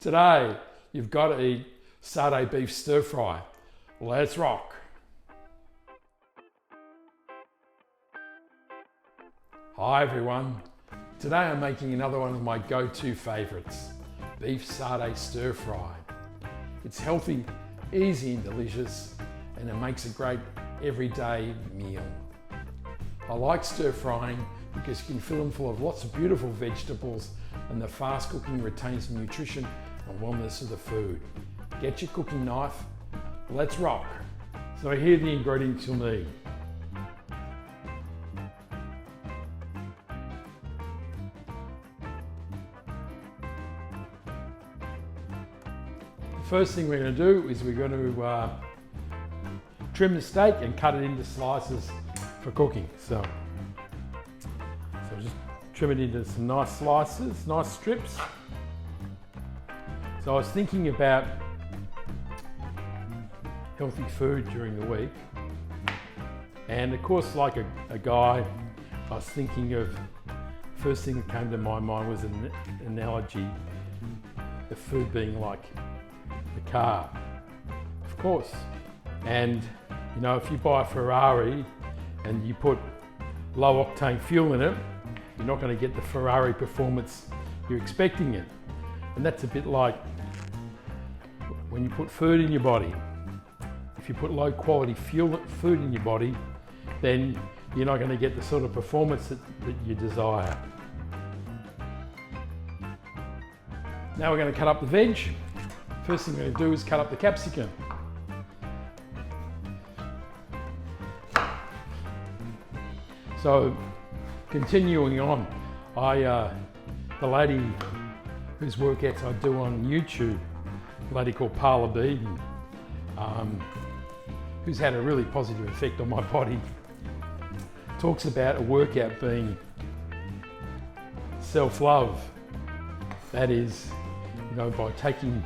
Today, you've got to eat satay beef stir fry. Let's rock. Hi everyone. Today I'm making another one of my go-to favorites, beef satay stir fry. It's healthy, easy and delicious, and it makes a great everyday meal. I like stir frying because you can fill them full of lots of beautiful vegetables, and the fast cooking retains the nutrition and wellness of the food. Get your cooking knife, let's rock. So here are the ingredients you'll need. The first thing we're going to do is we're going to trim the steak and cut it into slices for cooking. So just trim it into some nice slices, nice strips. So I was thinking about healthy food during the week, and of course, like a guy, I was thinking of, first thing that came to my mind was an analogy of food being like a car, of course. And you know, if you buy a Ferrari and you put low octane fuel in it, you're not going to get the Ferrari performance you're expecting it. And that's a bit like when you put food in your body. If you put low quality food in your body, then you're not going to get the sort of performance that you desire. Now we're going to cut up the veg. First thing we're going to do is cut up the capsicum. So continuing on, the lady whose workouts I do on YouTube, a lady called Paula Beeden, who's had a really positive effect on my body, talks about a workout being self-love. That is, you know, by taking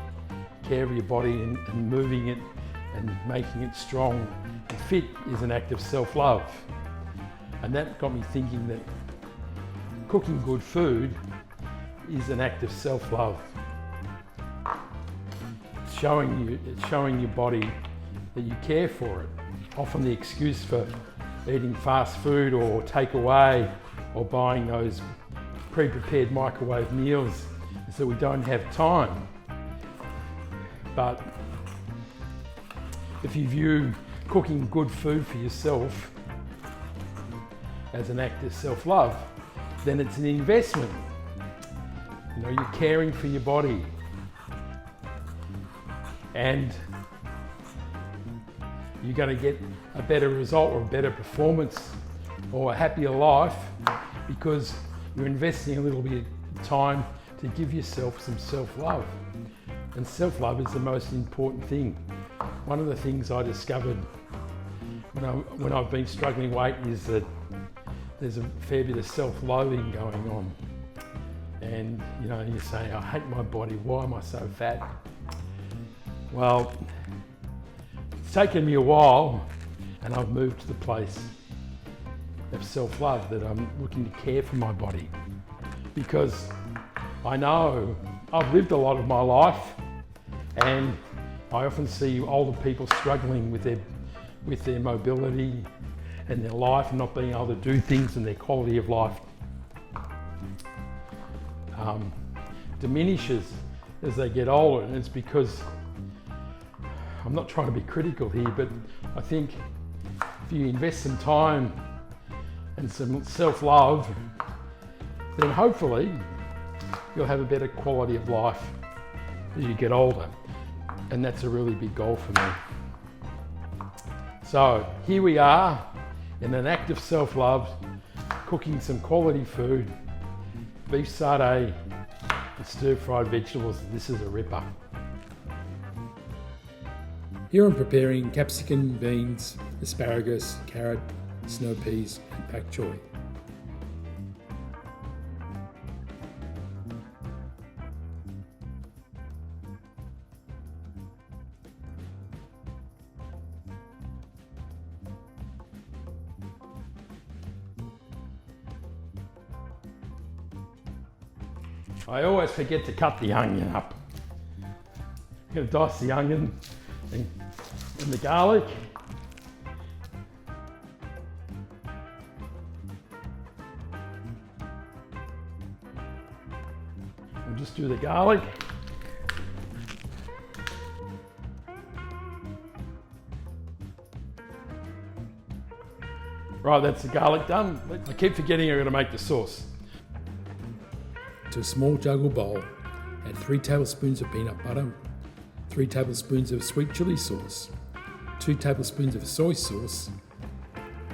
care of your body and moving it and making it strong and fit is an act of self-love. And that got me thinking that cooking good food is an act of self-love. It's showing your body that you care for it. Often the excuse for eating fast food or takeaway or buying those pre-prepared microwave meals is that we don't have time. But if you view cooking good food for yourself as an act of self-love, then it's an investment. You know, you're caring for your body, and you're going to get a better result or a better performance or a happier life because you're investing a little bit of time to give yourself some self-love. And self-love is the most important thing. One of the things I discovered when I've been struggling weight is that there's a fair bit of self-loathing going on. And you know, you say, I hate my body, why am I so fat? Well, it's taken me a while, and I've moved to the place of self-love, that I'm looking to care for my body. Because I know I've lived a lot of my life, and I often see older people struggling with their mobility and their life, and not being able to do things, and their quality of life diminishes as they get older. And it's because, I'm not trying to be critical here, but I think if you invest some time and some self-love, then hopefully you'll have a better quality of life as you get older. And that's a really big goal for me. So here we are in an act of self-love, cooking some quality food, beef satay with stir-fried vegetables. This is a ripper. Here I'm preparing capsicum, beans, asparagus, carrot, snow peas and pak choy. I always forget to cut the onion up. going to dice the onion and the garlic. We'll just do the garlic. Right, that's the garlic done. I keep forgetting I've got to make the sauce. To a small juggle bowl, add 3 tablespoons of peanut butter, 3 tablespoons of sweet chili sauce, 2 tablespoons of soy sauce,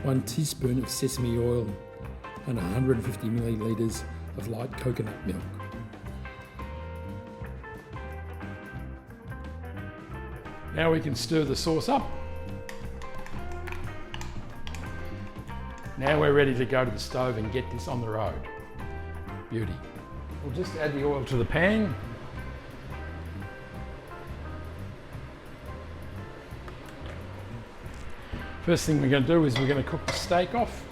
1 teaspoon of sesame oil, and 150 millilitres of light coconut milk. Now we can stir the sauce up. Now we're ready to go to the stove and get this on the road. Beauty. We'll just add the oil to the pan. First thing we're going to do is we're going to cook the steak off.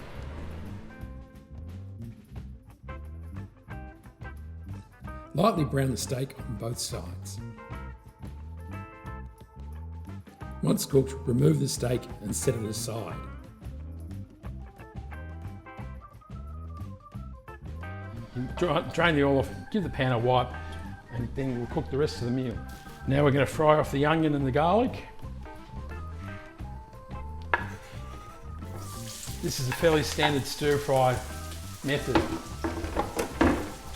Lightly brown the steak on both sides. Once cooked, remove the steak and set it aside. Drain the oil off, give the pan a wipe, and then we'll cook the rest of the meal. Now we're going to fry off the onion and the garlic. This is a fairly standard stir fry method.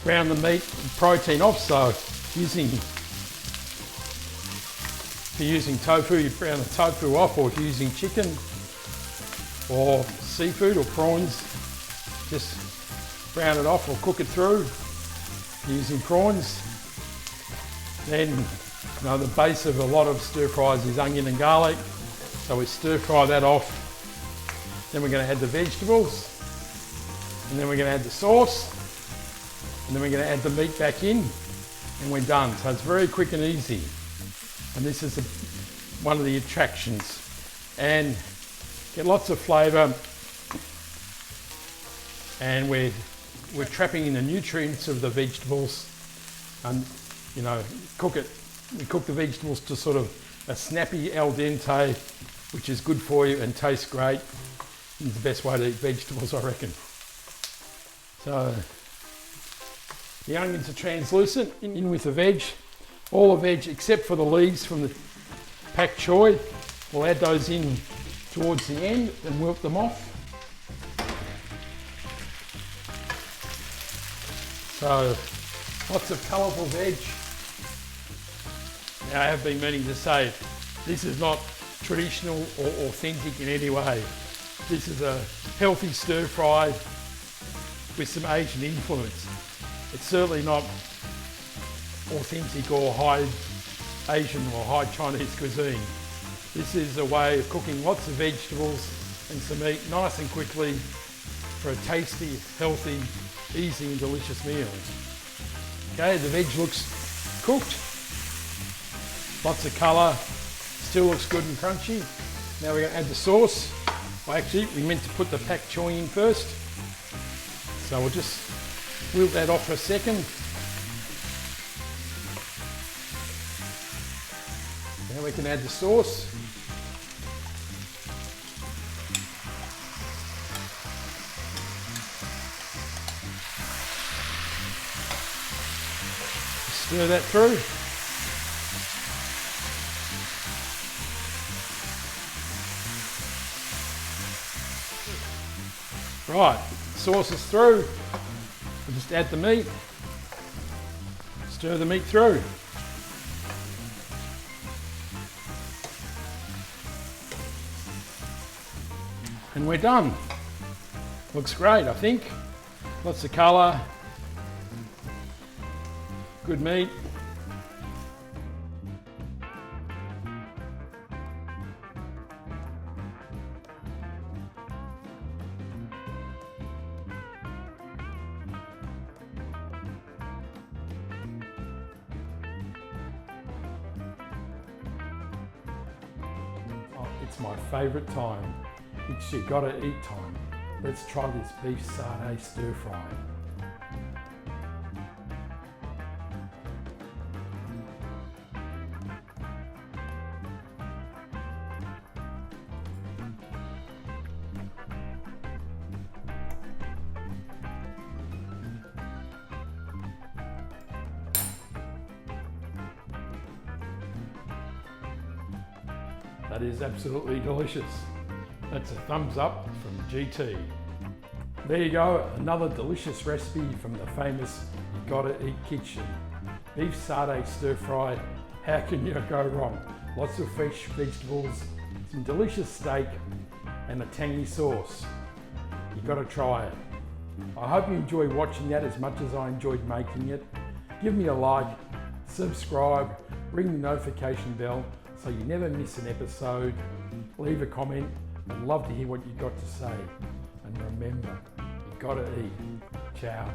Brown the meat and protein off, so if you're using tofu, you brown the tofu off, or if you're using chicken or seafood or prawns, just brown it off or cook it through. Using prawns, then the base of a lot of stir fries is onion and garlic, so we stir fry that off. Then we're going to add the vegetables, and then we're going to add the sauce, and then we're going to add the meat back in, and we're done. So it's very quick and easy, and this is one of the attractions, and get lots of flavour, and we're trapping in the nutrients of the vegetables, and we cook the vegetables to sort of a snappy al dente, which is good for you and tastes great. It's the best way to eat vegetables, I reckon. So the onions are translucent, in with the veg, all the veg except for the leaves from the pak choy. We'll add those in towards the end and wilt them off. So, lots of colourful veg. Now I have been meaning to say, this is not traditional or authentic in any way. This is a healthy stir fry with some Asian influence. It's certainly not authentic or high Asian or high Chinese cuisine. This is a way of cooking lots of vegetables and some meat nice and quickly for a tasty, healthy, easy and delicious meal. Okay, the veg looks cooked, lots of colour, still looks good and crunchy. Now we're going to add the sauce. Well, actually, we meant to put the pak choy in first, so we'll just wilt that off for a second. Now we can add the sauce. Stir that through. Right, sauce is through. We'll just add the meat. Stir the meat through. And we're done. Looks great, I think. Lots of colour. Good meat. Oh, it's my favourite time. It's your gotta eat time. Let's try this beef satay stir fry. That is absolutely delicious. That's a thumbs up from GT. There you go, another delicious recipe from the famous You Gotta Eat kitchen. Beef satay stir fry, how can you go wrong? Lots of fresh vegetables, some delicious steak, and a tangy sauce. You gotta try it. I hope you enjoy watching that as much as I enjoyed making it. Give me a like, subscribe, ring the notification bell so you never miss an episode. Leave a comment, I'd love to hear what you got to say. And remember, you gotta eat. Ciao.